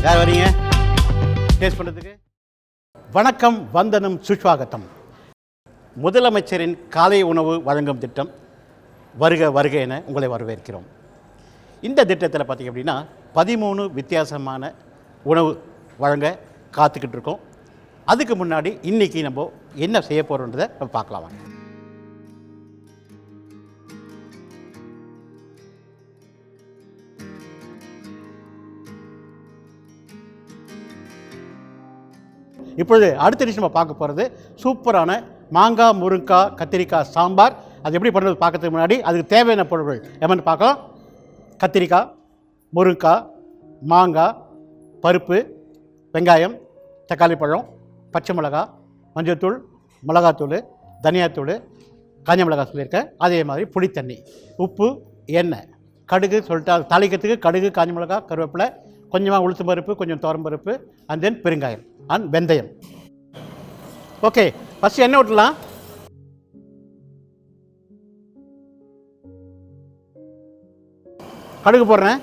யார் வரீங்க டேஸ்ட் பண்ணுறதுக்கு? வணக்கம், வந்தனம், சுஸ்வாகத்தம். முதலமைச்சரின் காலை உணவு வழங்கும் திட்டம் வருக வருக என உங்களை வரவேற்கிறோம். இந்த திட்டத்தில் பார்த்திங்க அப்படின்னா 13 வித்தியாசமான உணவு வழங்க காத்துக்கிட்டு இருக்கோம். அதுக்கு முன்னாடி இன்றைக்கி நம்ம என்ன செய்ய போகிறோன்றதை நம்ம பார்க்கலாம். இப்பொழுது அடுத்த டிஷ் நம்ம பார்க்க போகிறது சூப்பரான மாங்காய், முருங்காய், கத்திரிக்காய் சாம்பார். அது எப்படி பண்ணுறது பார்க்கறதுக்கு முன்னாடி அதுக்கு தேவையான பொருட்கள் என்னென்னு பார்க்கலாம். கத்திரிக்காய், முருங்காய், மாங்காய், பருப்பு, வெங்காயம், தக்காளி பழம், பச்சை மிளகாய், மஞ்சள்தூள், மிளகாத்தூள், தனியாத்தூள், காஞ்ச மிளகாய் சொல்லியிருக்கேன். அதே மாதிரி புளித்தண்ணி, உப்பு, எண்ணெய், கடுகு சொல்லிட்டு அது தாளிக்கிறதுக்கு கடுகு, காஞ்ச மிளகாய், கருவேப்பிலை, கொஞ்சமாக உளுத்து பருப்பு, கொஞ்சம் துவரம் பருப்பு, அண்ட் தென் பெருங்காயம் அண்ட் வெந்தயம். ஓகே, ஃபஸ்ட்டு எண்ணெய் விட்டுலாம். கடுகு போடுறேன்,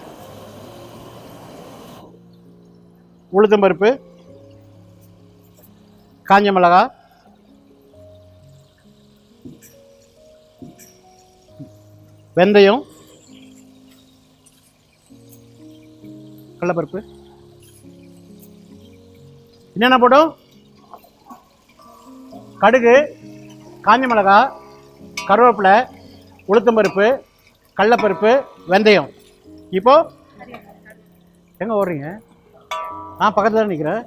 உளுத்தம் பருப்பு, காஞ்ச மிளகாய், வெந்தயம், கடலைப்பருப்பு. என்னென்ன போடும்? கடுகு, காஞ்ச மிளகாய், கருவேப்பிலை, உளுத்தம்பருப்பு, கடலைப்பருப்பு, வெந்தயம். இப்போ எங்கே ஓடுறீங்க? பக்கத்தில் தான் நிற்கிறேன்.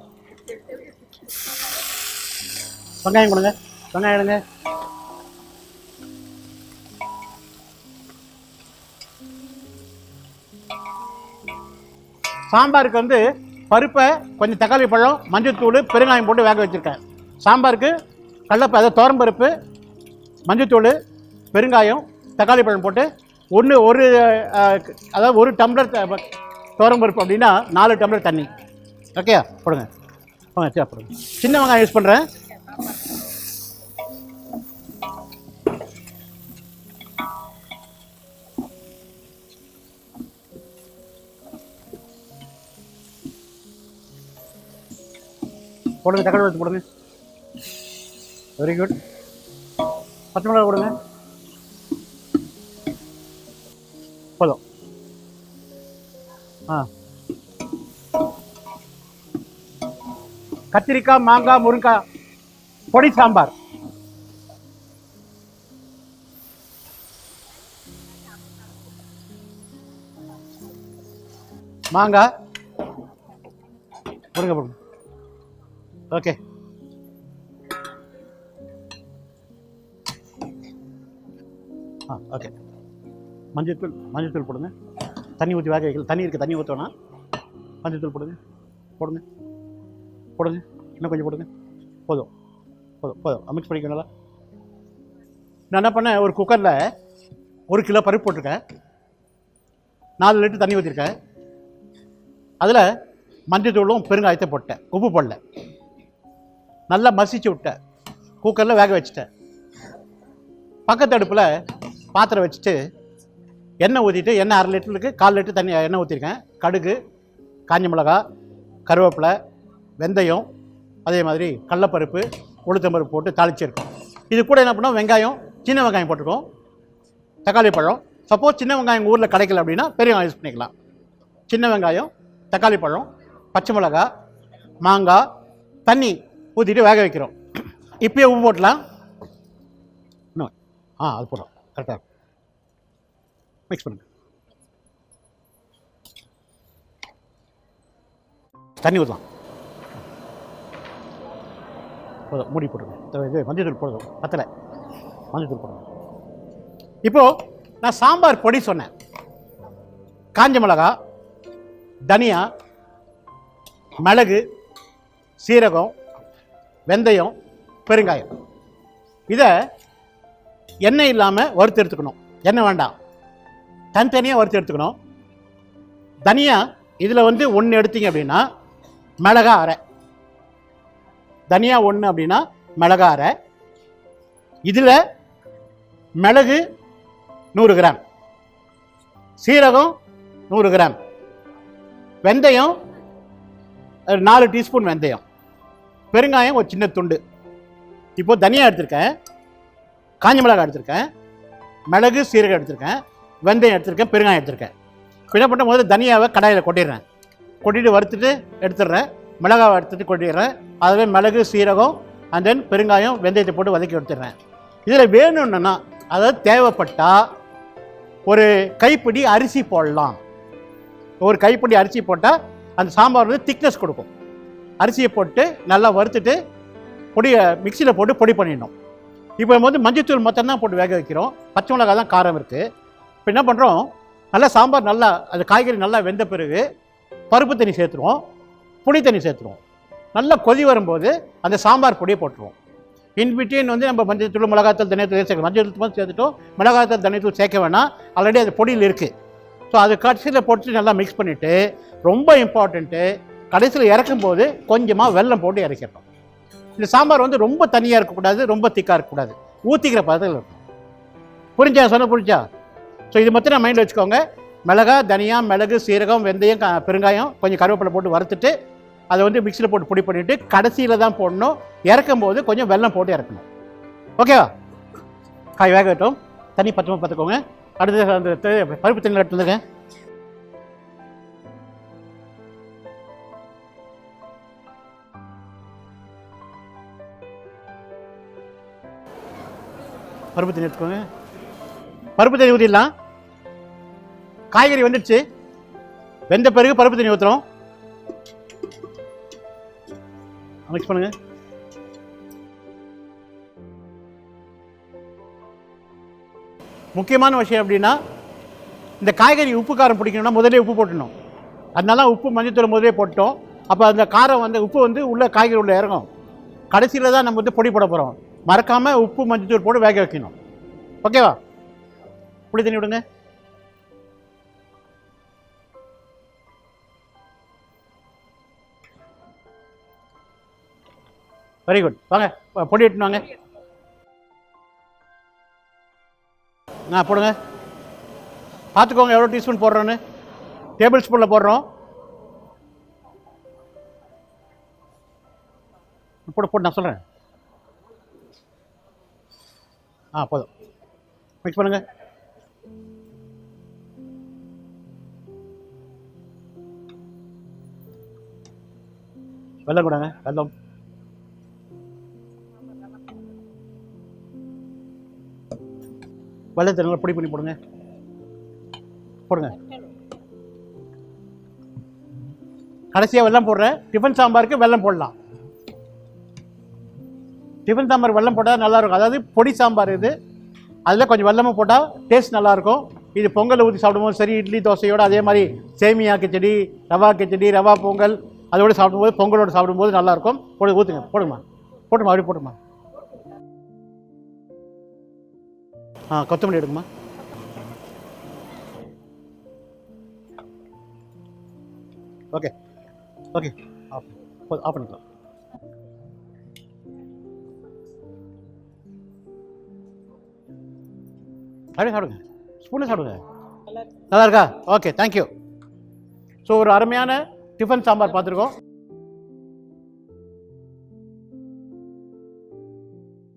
வெங்காயம் கொடுங்க, வெங்காயம் எடுங்க. சாம்பாருக்கு வந்து பருப்பை கொஞ்சம் தக்காளி பழம், மஞ்சள்தூள், பெருங்காயம் போட்டு வேக வச்சுருக்கேன். சாம்பாருக்கு கடலைப்பருப்பு, அதாவது துவரம்பருப்பு, மஞ்சள்தூள், பெருங்காயம், தக்காளி பழம் போட்டு அதாவது 1 டம்ளர் துவரம்பருப்பு அப்படின்னா 4 டம்ளர் தண்ணி. ஓகே, போடுங்க. போடுங்க. சின்ன வெங்காயம் யூஸ் பண்ணுறேன். போடுங்க, தக்காளி வச்சு போடுங்க. Very good. பச்சை மிளகாய் போடுங்க. போதும். கத்திரிக்காய், மாங்காய், முருங்காய் பொடி சாம்பார். மாங்காய், முருங்கை போடுங்க. Okay, okay. மஞ்சள்தூள் போடுங்க. தண்ணி ஊற்றி வேக வைக்கல, தண்ணி இருக்குது, தண்ணி ஊற்றோன்னா மஞ்சள்தூள் போடுங்க. போடுங்க, இன்னும் கொஞ்சம் போடுங்க. போதும். மிக்ஸ் பண்ணிக்கணும்ல. நான் என்ன பண்ணேன், ஒரு குக்கரில் 1 கிலோ பருப்பு போட்டிருக்கேன், 4 லிட்டர் தண்ணி ஊற்றிருக்கேன். அதில் மஞ்சள்தூளும் பெருங்காயத்தை போட்டேன், உப்பு போடல. நல்லா மசிச்சு விட்டேன், குக்கரில் வேக வச்சுட்டேன். பக்கத்து அடுப்பில் பாத்திரம் வச்சுட்டு எண்ணெய் ஊற்றிட்டு, எண்ணெய் 1/2 லிட்டருக்கு 1/4 லிட்டர் தண்ணி எண்ணெய் ஊற்றிருக்கேன். கடுகு, காஞ்ச மிளகாய், கருவேப்பிலை, வெந்தயம், அதே மாதிரி கடலைப்பருப்பு, உளுத்தம்பருப்பு போட்டு தாளிச்சிருக்கோம். இது கூட என்ன பண்ணோம், வெங்காயம், சின்ன வெங்காயம் போட்டிருக்கோம், தக்காளி பழம். சப்போஸ் சின்ன வெங்காயம் ஊரில் கிடைக்கல அப்படின்னா பெரிய வெங்காயம் யூஸ் பண்ணிக்கலாம். சின்ன வெங்காயம், தக்காளி பழம், பச்சை மிளகாய், மாங்காய், தண்ணி ஊற்றிட்டு வேக வைக்கிறோம். இப்போயே உப்பு போட்டலாம். இன்னும் அது போடுறோம். கரெக்டாக மிக்ஸ் பண்ணுங்க. தண்ணி ஊற்றலாம். போதும், மூடி போட்டுருங்க. இது மஞ்சள்தூள் போடுறோம், பத்தலை, மஞ்சள்தூள் போடுறோம். இப்போது நான் சாம்பார் பொடி சொன்னேன். காஞ்ச மிளகாய், தனியா, மிளகு, சீரகம், வெந்தயம், பெருங்காயம். இதை எண்ணெய் இல்லாமல் வறுத்து எடுத்துக்கணும். எண்ணெய் வேண்டாம், தனித்தனியாக வறுத்து எடுத்துக்கணும். தனியா இதில் வந்து 1 எடுத்தீங்க அப்படின்னா மிளகா அரை, தனியா 1 அப்படின்னா மிளகா அரை. இதில் மிளகு 100 கிராம், சீரகம் 100 கிராம், வெந்தயம் 4 டீஸ்பூன் வெந்தயம், பெருங்காயம் ஒரு சின்ன துண்டு. இப்போ தனியாக எடுத்திருக்கேன், காஞ்ச மிளகாய் எடுத்திருக்கேன், மிளகு சீரகம் எடுத்திருக்கேன், வெந்தயம் எடுத்திருக்கேன், பெருங்காயம் எடுத்திருக்கேன். இப்போ என்ன பண்ணுற, முதல்ல தனியாவை கடாயில் கொட்டிடுறேன். கொட்டிட்டு வறுத்துட்டு எடுத்துடுறேன். மிளகாவை எடுத்துகிட்டு கொட்டிடுறேன். அதுவே மிளகு சீரகம் அண்ட் தென் பெருங்காயம் வெந்தயத்தை போட்டு வதக்கி எடுத்துடுறேன். இதில் வேணும்னா, அதாவது தேவைப்பட்டால் ஒரு கைப்பிடி அரிசி போடலாம். ஒரு கைப்பிடி அரிசி போட்டால் அந்த சாம்பார் வந்து திக்னஸ் கொடுக்கும். அரிசியை போட்டு நல்லா வறுத்துட்டு பொடியை மிக்சியில் போட்டு பொடி பண்ணிடணும். இப்போ வந்து மஞ்சத்தூள் மொத்தம் தான் போட்டு வேக வைக்கிறோம். பச்சை மிளகாய் தான் காரம் இருக்குது. இப்போ என்ன பண்ணுறோம், நல்லா சாம்பார் நல்லா அது காய்கறி நல்லா வெந்த பிறகு பருப்பு தண்ணி சேர்த்துருவோம், புளி தண்ணி சேர்த்துருவோம். நல்லா கொதி வரும்போது அந்த சாம்பார் பொடியை போட்டுருவோம். இன்பிட்வீன் வந்து நம்ம மஞ்சத்தூள் மிளகாத்தூள் தனியத்தூள் சேர்க்கணும். மஞ்சத்தூள் சேர்த்துட்டோம், மிளகாத்தூள் தனியத்தூள் சேர்க்க வேணாம், ஆல்ரெடி அது பொடியில் இருக்குது. ஸோ அது கடைசியில் போட்டு நல்லா மிக்ஸ் பண்ணிவிட்டு, ரொம்ப இம்பார்ட்டண்ட்டு, கடைசியில் இறக்கும்போது கொஞ்சமாக வெல்லம் போட்டு இறக்கிடணும். இந்த சாம்பார் வந்து ரொம்ப தனியாக இருக்கக்கூடாது, ரொம்ப திக்காக இருக்கக்கூடாது, ஊற்றிக்கிற பதத்தில் இருக்கும். புரிஞ்சா சொன்ன புரிஞ்சா? ஸோ இது மட்டும் நான் மைண்டில் வச்சுக்கோங்க. மிளகாய், தனியா, மிளகு, சீரகம், வெந்தயம், பெருங்காயம், கொஞ்சம் கருவேப்பிலை போட்டு வறுத்துட்டு அதை வந்து மிக்சியில் போட்டு பொடி பண்ணிவிட்டு கடைசியில் தான் போடணும். இறக்கும் போது கொஞ்சம் வெல்லம் போட்டு இறக்கணும். ஓகேவா? காய் வேக விட்டோம், தண்ணி பச்சமாக பார்த்துக்கோங்க. அடுத்து அந்த பருப்பு தண்ணியில் எடுத்து வந்துருக்கேன். பருப்பு தண்ணி எடுத்துக்கோங்க. பருப்பு தண்ணி ஊற்றிடலாம். காய்கறி வந்துடுச்சு. வெந்த பிறகு பருப்பு தண்ணி ஊற்றுறோம். மிக்ஸ் பண்ணுங்க. முக்கியமான விஷயம் அப்படின்னா, இந்த காய்கறி உப்பு காரம் பிடிக்கணும்னா முதலே உப்பு போட்டுடணும். அதனால உப்பு மஞ்சத்தூள் முதலே போட்டோம். அப்போ அந்த காரம் வந்து உப்பு வந்து உள்ள காய்கறி உள்ள இறங்கும். கடைசியில் தான் நம்ம வந்து பொடி போட போகிறோம். மறக்காமல் உப்பு மஞ்சத்தூள் போட்டு வேக வைக்கணும். ஓகேவா? புளி தண்ணி விடுங்க. Very good. வாங்க பொடி எடுத்துன்னு வாங்க. போடுங்க. பார்த்துக்கோங்க எவ்வளோ டீஸ்பூன் போடுறோன்னு. டேபிள் ஸ்பூனில் போடுறோம். போட்டு நான் சொல்கிறேன். போதும். மிக்ஸ் பண்ணுங்க. வெல்லம் கொடுங்க. வெல்லம் வெள்ளத்தை நல்லா பொடி பண்ணி போடுங்க. போடுங்க. கடைசியாக வெல்லம் போடுறேன். டிஃபன் சாம்பாருக்கு வெல்லம் போடலாம். டிஃபன் சாம்பார் வெல்லம் போட்டால் நல்லாயிருக்கும். அதாவது பொடி சாம்பார் இது, அதில் கொஞ்சம் வெல்லமும் போட்டால் டேஸ்ட் நல்லாயிருக்கும். இது பொங்கல் ஊற்றி சாப்பிடும்போது சரி, இட்லி தோசையோடு, அதே மாதிரி சேமியா கிச்சடி, ரவா கிச்சடி, ரவா பொங்கல் அதோடு சாப்பிடும்போது, பொங்கலோடு சாப்பிடும்போது நல்லாயிருக்கும். ஊற்றுங்க. போடுமா அப்படி போட்டுமா. கொத்தமல்லி எடுக்குமா. ஓகே ஓகே, ஆஃப் பண்ணிக்கலாம். அப்படியே சாப்பிடுங்க. ஸ்பூனே சாப்பிடுங்க. நல்லா இருக்கா? Okay, thank you. ஸோ ஒரு அருமையான டிஃபன் சாம்பார் பார்த்துருக்கோம்.